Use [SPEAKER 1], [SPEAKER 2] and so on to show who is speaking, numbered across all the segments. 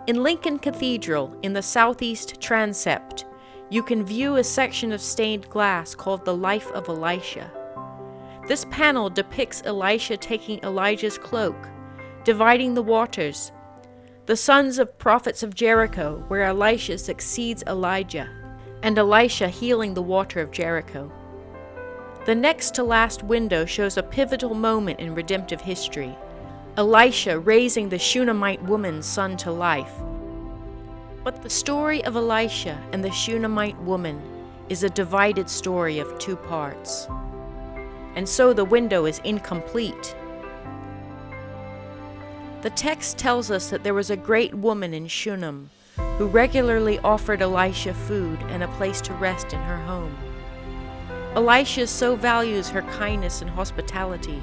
[SPEAKER 1] In Lincoln Cathedral, in the southeast transept, you can view a section of stained glass called The Life of Elisha. This panel depicts Elisha taking Elijah's cloak, dividing the waters, the sons of prophets of Jericho, where Elisha succeeds Elijah, and Elisha healing the water of Jericho. The next to last window shows a pivotal moment in redemptive history, Elisha raising the Shunammite woman's son to life. But the story of Elisha and the Shunammite woman is a divided story of two parts, and so the window is incomplete. The text tells us that there was a great woman in Shunem who regularly offered Elisha food and a place to rest in her home. Elisha so values her kindness and hospitality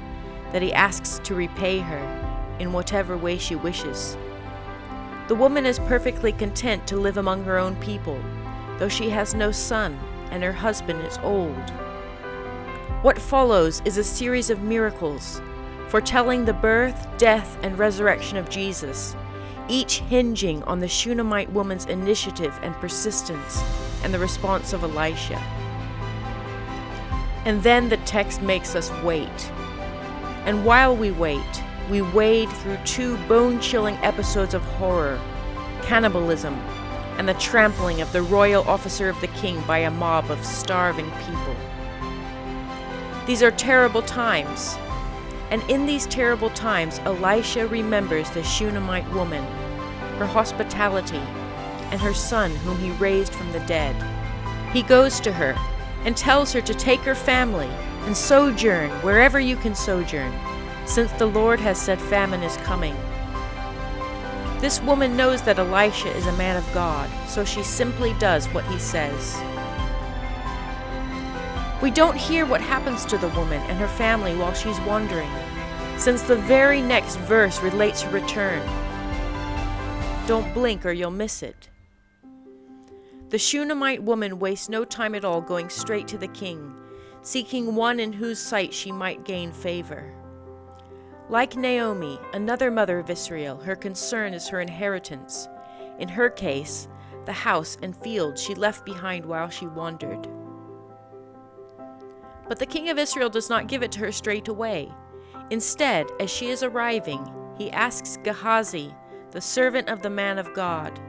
[SPEAKER 1] that he asks to repay her in whatever way she wishes. The woman is perfectly content to live among her own people, though she has no son and her husband is old. What follows is a series of miracles, foretelling the birth, death, and resurrection of Jesus, each hinging on the Shunammite woman's initiative and persistence and the response of Elisha. And then the text makes us wait. And while we wait, we wade through two bone-chilling episodes of horror, cannibalism, and the trampling of the royal officer of the king by a mob of starving people. These are terrible times, and in these terrible times, Elisha remembers the Shunammite woman, her hospitality, and her son whom he raised from the dead. He goes to her and tells her to take her family and sojourn wherever you can sojourn, since the Lord has said famine is coming. This woman knows that Elisha is a man of God, so she simply does what he says. We don't hear what happens to the woman and her family while she's wandering, since the very next verse relates her return. Don't blink or you'll miss it. The Shunammite woman wastes no time at all going straight to the king, seeking one in whose sight she might gain favor. Like Naomi, another mother of Israel, her concern is her inheritance. In her case, the house and fields she left behind while she wandered. But the king of Israel does not give it to her straight away. Instead, as she is arriving, he asks Gehazi, the servant of the man of God,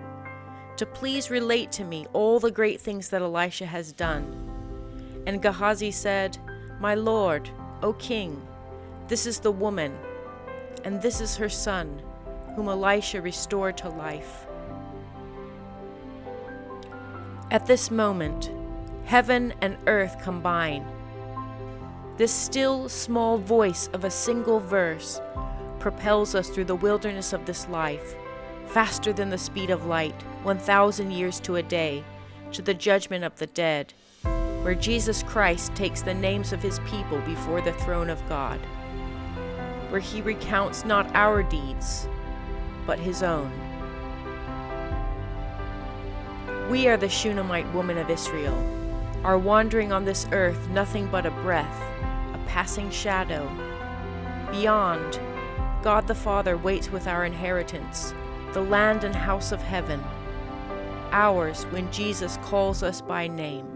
[SPEAKER 1] to please relate to me all the great things that Elisha has done. And Gehazi said, "My lord, O king, this is the woman, and this is her son, whom Elisha restored to life." At this moment, heaven and earth combine. This still, small voice of a single verse propels us through the wilderness of this life, faster than the speed of light, 1,000 years to a day, to the judgment of the dead, where Jesus Christ takes the names of his people before the throne of God, where he recounts not our deeds, but his own. We are the Shunammite woman of Israel, our wandering on this earth nothing but a breath, a passing shadow. Beyond, God the Father waits with our inheritance, the land and house of heaven, ours when Jesus calls us by name.